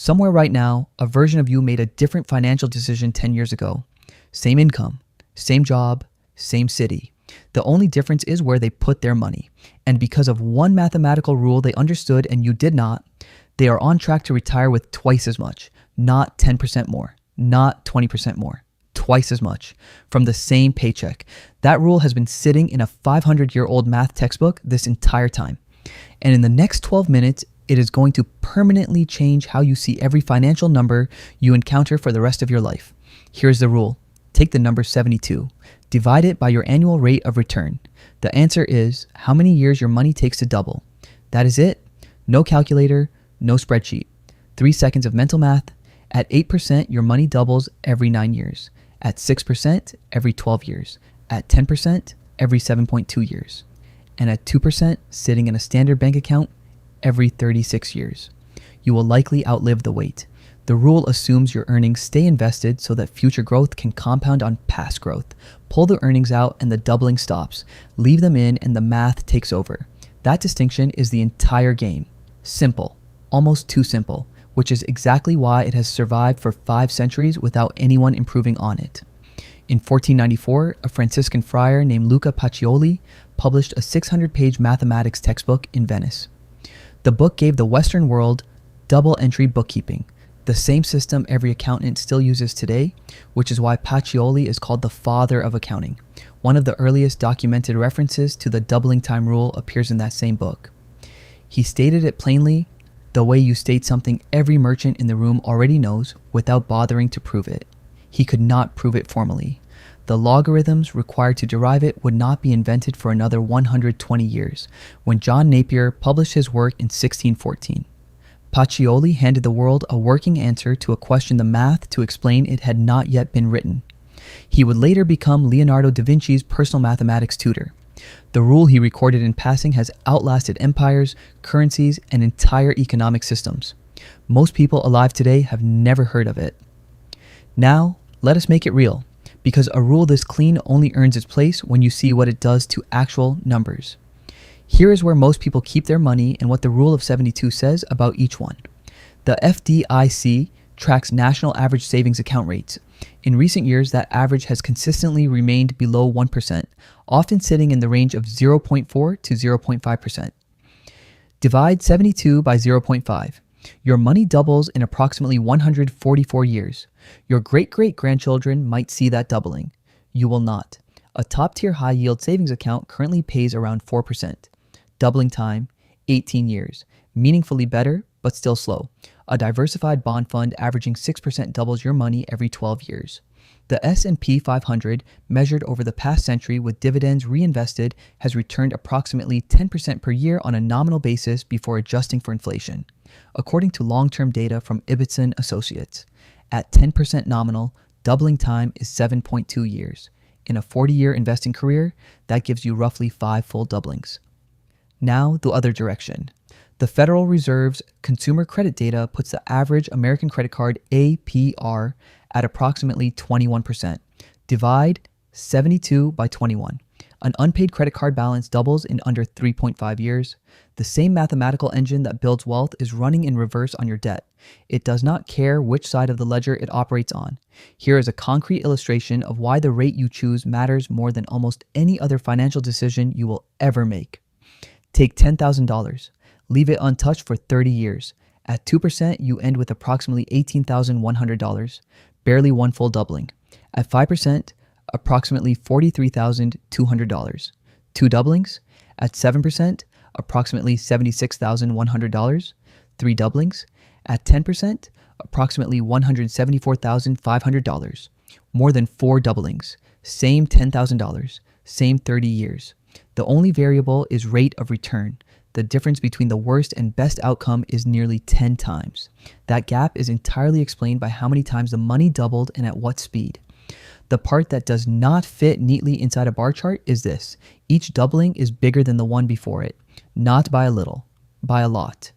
Somewhere right now, a version of you made a different financial decision 10 years ago. Same income, same job, same city. The only difference is where they put their money. And because of one mathematical rule they understood and you did not, they are on track to retire with twice as much, not 10% more, not 20% more, twice as much from the same paycheck. That rule has been sitting in a 500-year-old math textbook this entire time. And in the next 12 minutes, it is going to permanently change how you see every financial number you encounter for the rest of your life. Here's the rule. Take the number 72. Divide it by your annual rate of return. The answer is how many years your money takes to double. That is it. No calculator, no spreadsheet. 3 seconds of mental math. At 8%, your money doubles every 9 years. At 6%, every 12 years. At 10%, every 7.2 years. And at 2%, sitting in a standard bank account, every 36 years. You will likely outlive the wait. The rule assumes your earnings stay invested so that future growth can compound on past growth. Pull the earnings out and the doubling stops. Leave them in and the math takes over. That distinction is the entire game. Simple, almost too simple, which is exactly why it has survived for 5 centuries without anyone improving on it. In 1494, a Franciscan friar named Luca Pacioli published a 600-page mathematics textbook in Venice. The book gave the Western world double-entry bookkeeping, the same system every accountant still uses today, which is why Pacioli is called the father of accounting. One of the earliest documented references to the doubling time rule appears in that same book. He stated it plainly, the way you state something every merchant in the room already knows without bothering to prove it. He could not prove it formally. The logarithms required to derive it would not be invented for another 120 years, when John Napier published his work in 1614. Pacioli handed the world a working answer to a question the math to explain it had not yet been written. He would later become Leonardo da Vinci's personal mathematics tutor. The rule he recorded in passing has outlasted empires, currencies, and entire economic systems. Most people alive today have never heard of it. Now, let us make it real. Because a rule this clean only earns its place when you see what it does to actual numbers. Here is where most people keep their money and what the rule of 72 says about each one. The FDIC tracks national average savings account rates. In recent years, that average has consistently remained below 1%, often sitting in the range of 0.4 to 0.5%. Divide 72 by 0.5. Your money doubles in approximately 144 years. Your great-great-grandchildren might see that doubling. You will not. A top-tier high-yield savings account currently pays around 4%. Doubling time, 18 years. Meaningfully better, but still slow. A diversified bond fund averaging 6% doubles your money every 12 years. The S&P 500, measured over the past century with dividends reinvested, has returned approximately 10% per year on a nominal basis before adjusting for inflation, according to long-term data from Ibbotson Associates. At 10% nominal, doubling time is 7.2 years. In a 40-year investing career, that gives you roughly 5 full doublings. Now, the other direction. The Federal Reserve's consumer credit data puts the average American credit card APR at approximately 21%. Divide 72 by 21. An unpaid credit card balance doubles in under 3.5 years. The same mathematical engine that builds wealth is running in reverse on your debt. It does not care which side of the ledger it operates on. Here is a concrete illustration of why the rate you choose matters more than almost any other financial decision you will ever make. Take $10,000. Leave it untouched for 30 years. At 2%, you end with approximately $18,100, barely one full doubling. At 5%, approximately $43,200. 2 doublings. At 7%, approximately $76,100. 3 doublings. At 10%, approximately $174,500. More than 4 doublings. Same $10,000. Same 30 years. The only variable is rate of return. The difference between the worst and best outcome is nearly 10 times. That gap is entirely explained by how many times the money doubled and at what speed. The part that does not fit neatly inside a bar chart is this. Each doubling is bigger than the one before it. Not by a little, by a lot.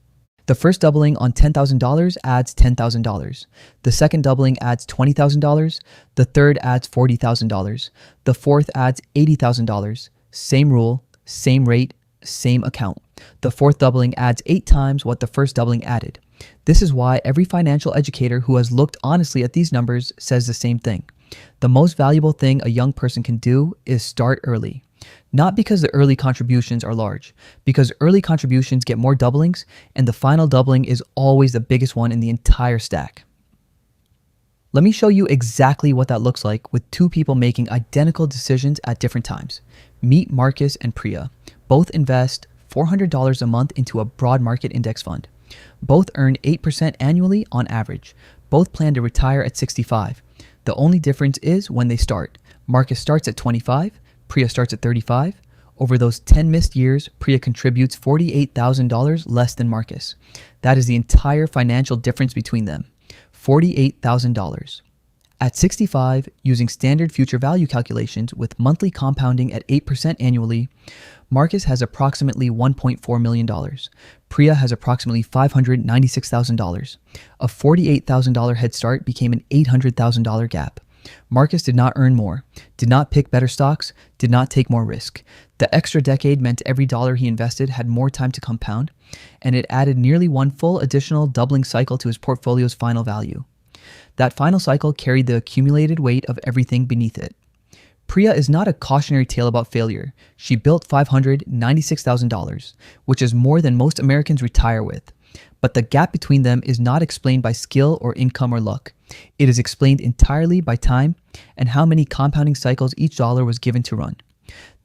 The first doubling on $10,000 adds $10,000. The second doubling adds $20,000. The third adds $40,000. The fourth adds $80,000. Same rule, same rate, same account. The fourth doubling adds 8 times what the first doubling added. This is why every financial educator who has looked honestly at these numbers says the same thing. The most valuable thing a young person can do is start early. Not because the early contributions are large, because early contributions get more doublings, and the final doubling is always the biggest one in the entire stack. Let me show you exactly what that looks like with two people making identical decisions at different times. Meet Marcus and Priya. Both invest $400 a month into a broad market index fund. Both earn 8% annually on average. Both plan to retire at 65. The only difference is when they start. Marcus starts at 25, Priya starts at 35. Over those 10 missed years, Priya contributes $48,000 less than Marcus. That is the entire financial difference between them. $48,000. At 65, using standard future value calculations with monthly compounding at 8% annually, Marcus has approximately $1.4 million. Priya has approximately $596,000. A $48,000 head start became an $800,000 gap. Marcus did not earn more, did not pick better stocks, did not take more risk. The extra decade meant every dollar he invested had more time to compound, and it added nearly one full additional doubling cycle to his portfolio's final value. That final cycle carried the accumulated weight of everything beneath it. Priya is not a cautionary tale about failure. She built $596,000, which is more than most Americans retire with. But the gap between them is not explained by skill or income or luck. It is explained entirely by time and how many compounding cycles each dollar was given to run.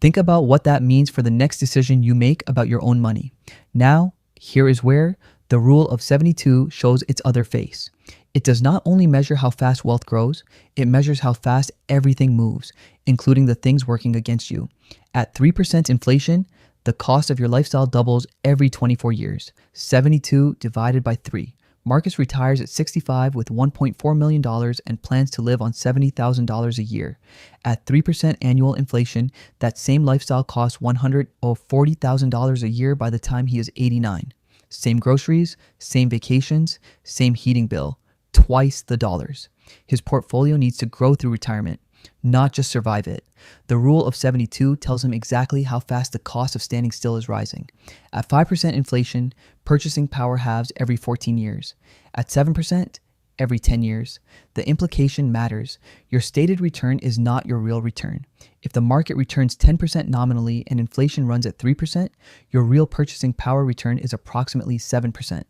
Think about what that means for the next decision you make about your own money. Now, here is where the rule of 72 shows its other face. It does not only measure how fast wealth grows, it measures how fast everything moves, including the things working against you. At 3% inflation, the cost of your lifestyle doubles every 24 years. 72 divided by 3. Marcus retires at 65 with $1.4 million and plans to live on $70,000 a year. At 3% annual inflation, that same lifestyle costs $140,000 a year by the time he is 89. Same groceries, same vacations, same heating bill. Twice the dollars. His portfolio needs to grow through retirement, not just survive it. The rule of 72 tells him exactly how fast the cost of standing still is rising. At 5% inflation, purchasing power halves every 14 years. At 7%, every 10 years. The implication matters. Your stated return is not your real return. If the market returns 10% nominally and inflation runs at 3%, your real purchasing power return is approximately 7%.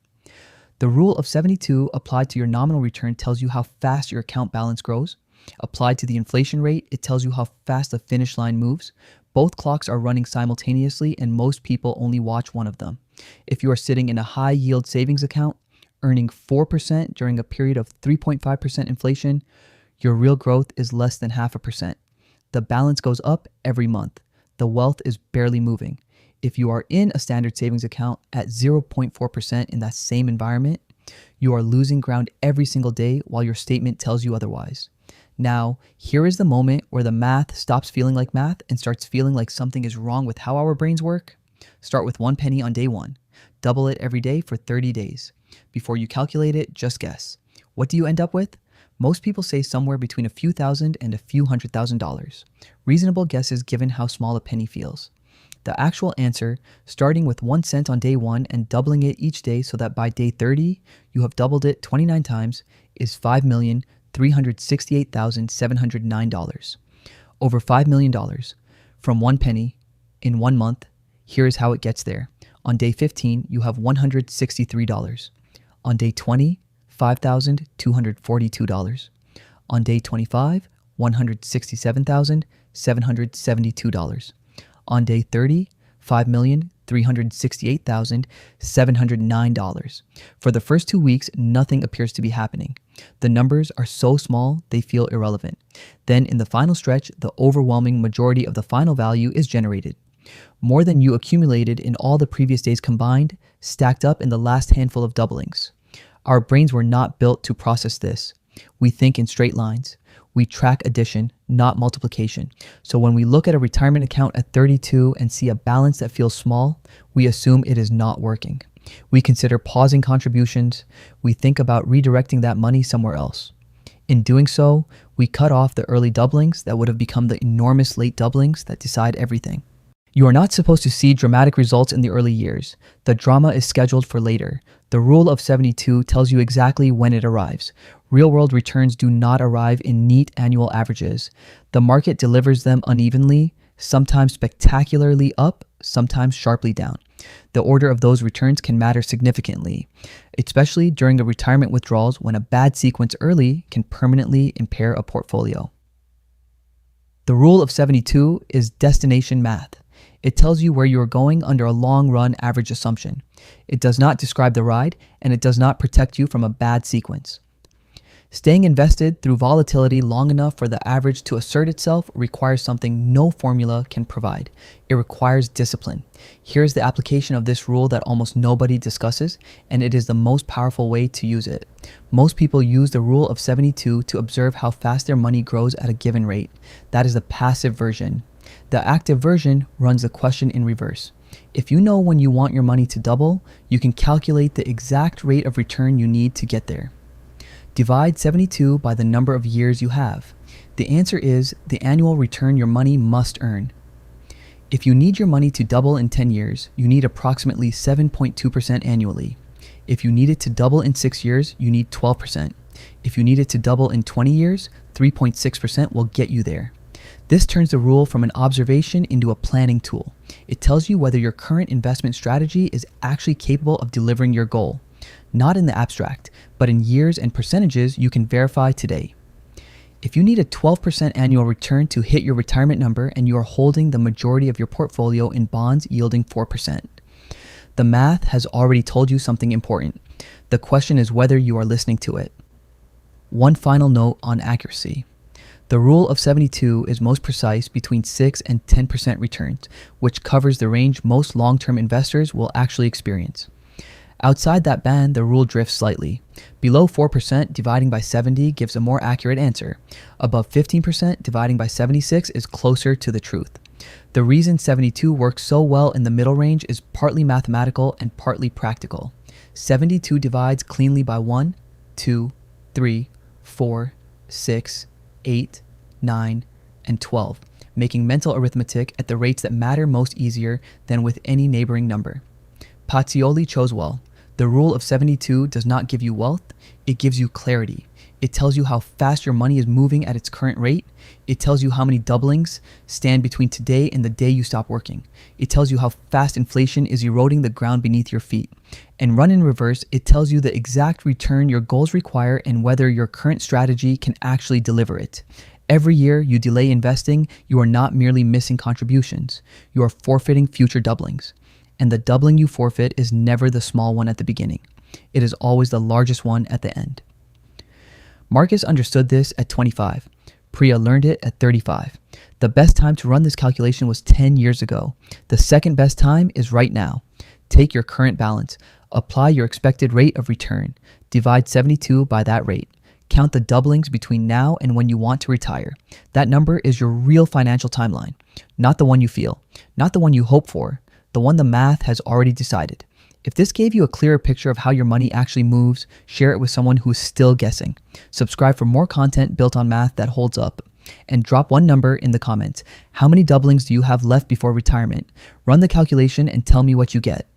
The rule of 72 applied to your nominal return tells you how fast your account balance grows. Applied to the inflation rate, it tells you how fast the finish line moves. Both clocks are running simultaneously and most people only watch one of them. If you are sitting in a high yield savings account, earning 4% during a period of 3.5% inflation, your real growth is less than 0.5%. The balance goes up every month. The wealth is barely moving. If you are in a standard savings account at 0.4% in that same environment, you are losing ground every single day while your statement tells you otherwise. Now, here is the moment where the math stops feeling like math and starts feeling like something is wrong with how our brains work. Start with 1 penny on day 1. Double it every day for 30 days. Before you calculate it, just guess. What do you end up with? Most people say somewhere between a few thousand and a few $100,000. Reasonable guesses given how small a penny feels. The actual answer, starting with 1 cent on day 1 and doubling it each day so that by day 30, you have doubled it 29 times, is $5,368,709. Over $5 million. From 1 penny, in 1 month, here is how it gets there. On day 15, you have $163. On day 20, $5,242. On day 25, $167,772. On day 30, $5,368,709. For the first 2 weeks, nothing appears to be happening. The numbers are so small, they feel irrelevant. Then in the final stretch, the overwhelming majority of the final value is generated. More than you accumulated in all the previous days combined, stacked up in the last handful of doublings. Our brains were not built to process this. We think in straight lines. We track addition, not multiplication. So when we look at a retirement account at 32 and see a balance that feels small, we assume it is not working. We consider pausing contributions. We think about redirecting that money somewhere else. In doing so, we cut off the early doublings that would have become the enormous late doublings that decide everything. You are not supposed to see dramatic results in the early years. The drama is scheduled for later. The rule of 72 tells you exactly when it arrives. Real-world returns do not arrive in neat annual averages. The market delivers them unevenly, sometimes spectacularly up, sometimes sharply down. The order of those returns can matter significantly, especially during the retirement withdrawals when a bad sequence early can permanently impair a portfolio. The rule of 72 is destination math. It tells you where you are going under a long-run average assumption. It does not describe the ride, and it does not protect you from a bad sequence. Staying invested through volatility long enough for the average to assert itself requires something no formula can provide. It requires discipline. Here's the application of this rule that almost nobody discusses, and it is the most powerful way to use it. Most people use the rule of 72 to observe how fast their money grows at a given rate. That is the passive version. The active version runs the question in reverse. If you know when you want your money to double, you can calculate the exact rate of return you need to get there. Divide 72 by the number of years you have. The answer is the annual return your money must earn. If you need your money to double in 10 years, you need approximately 7.2% annually. If you need it to double in 6 years, you need 12%. If you need it to double in 20 years, 3.6% will get you there. This turns the rule from an observation into a planning tool. It tells you whether your current investment strategy is actually capable of delivering your goal. Not in the abstract, but in years and percentages you can verify today. If you need a 12% annual return to hit your retirement number and you are holding the majority of your portfolio in bonds yielding 4%, the math has already told you something important. The question is whether you are listening to it. One final note on accuracy. The rule of 72 is most precise between 6 and 10% returns, which covers the range most long-term investors will actually experience. Outside that band, the rule drifts slightly. Below 4%, dividing by 70 gives a more accurate answer. Above 15%, dividing by 76 is closer to the truth. The reason 72 works so well in the middle range is partly mathematical and partly practical. 72 divides cleanly by 1, 2, 3, 4, 6, 8, 9, and 12, making mental arithmetic at the rates that matter most easier than with any neighboring number. Pacioli chose well. The rule of 72 does not give you wealth, it gives you clarity. It tells you how fast your money is moving at its current rate. It tells you how many doublings stand between today and the day you stop working. It tells you how fast inflation is eroding the ground beneath your feet. And run in reverse, it tells you the exact return your goals require and whether your current strategy can actually deliver it. Every year you delay investing, you are not merely missing contributions. You are forfeiting future doublings. And the doubling you forfeit is never the small one at the beginning. It is always the largest one at the end. Marcus understood this at 25. Priya learned it at 35. The best time to run this calculation was 10 years ago. The second best time is right now. Take your current balance. Apply your expected rate of return. Divide 72 by that rate. Count the doublings between now and when you want to retire. That number is your real financial timeline. Not the one you feel. Not the one you hope for. The one the math has already decided. If this gave you a clearer picture of how your money actually moves, share it with someone who is still guessing. Subscribe for more content built on math that holds up. And drop one number in the comments. How many doublings do you have left before retirement? Run the calculation and tell me what you get.